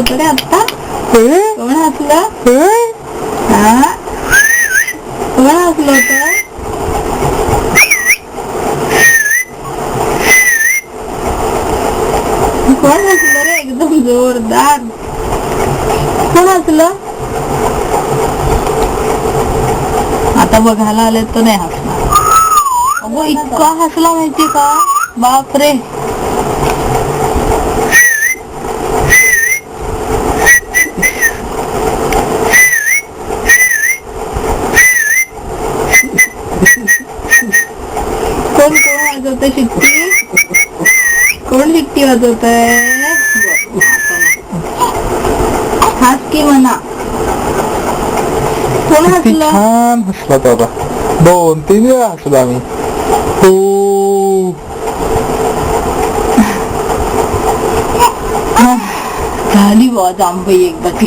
होतं रे आता. कोण हसलं? हा, कोण हसलं होतं? कोण हसलं रे एकदम जोरदार? कोण हसलं? आता बघायला आले तर नाही हसणार. अगो इतका हसला माहितीये का, बापरे. कोण कोण वाजवतंय शिट्टी? कोण शिट्टी वाजवतंय? हास की म्हणा. कोण हसलं? छान हसला दादा, 2-3 वेळा हसलो आम्ही. झाली बुवा जांभई एकदाची.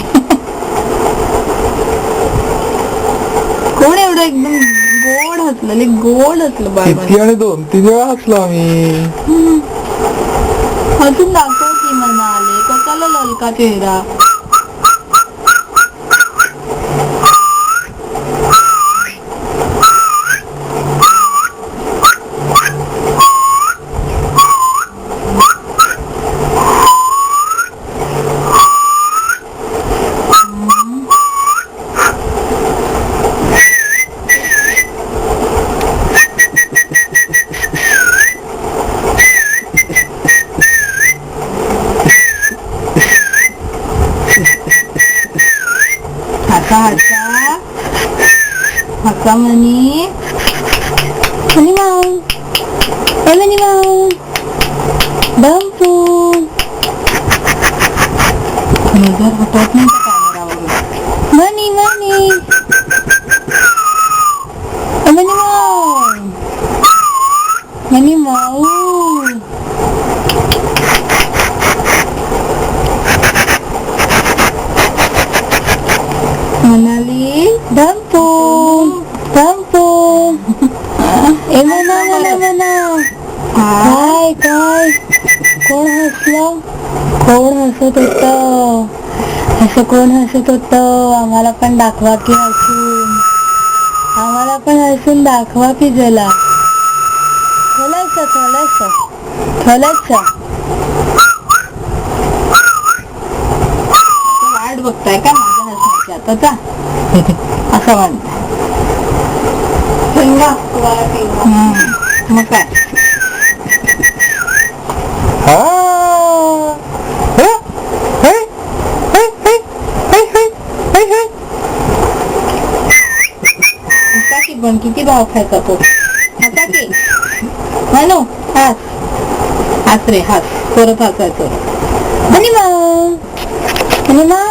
कोण एवढं एकदम गोड हसलं, गोड हसलं बाय. किती आणि 2-3 वेळा हसलो आम्ही. हसून दाखव की म्हणाले, कशाला ललका चेहरा. हसा हसा हसा म्हणी. म्हणी माऊ, म्हणी माऊ, बंपू. नजर हटवत नाही कॅमेरावरून. म्हणी म्हणी म्हणी माऊ, म्हणी माऊ. म्हणाली धंपू धंपू. ए म्हणा म्हणा म्हणा. काय काय, कोण हसलं? कोण हसत होत? असं कोण हसत होत? आम्हाला पण दाखवा की हसून. आम्हाला पण हसून दाखवा की जला. थोडंसं थोडंसं थोडंसं. वाट बघताय का माझ्या हसण्याची आता? असं म्हणताय. मग काय. की पण किती भाव खायचा तो. आता की म्हणू हास हास रे हास, परत हसायचं. आणि मग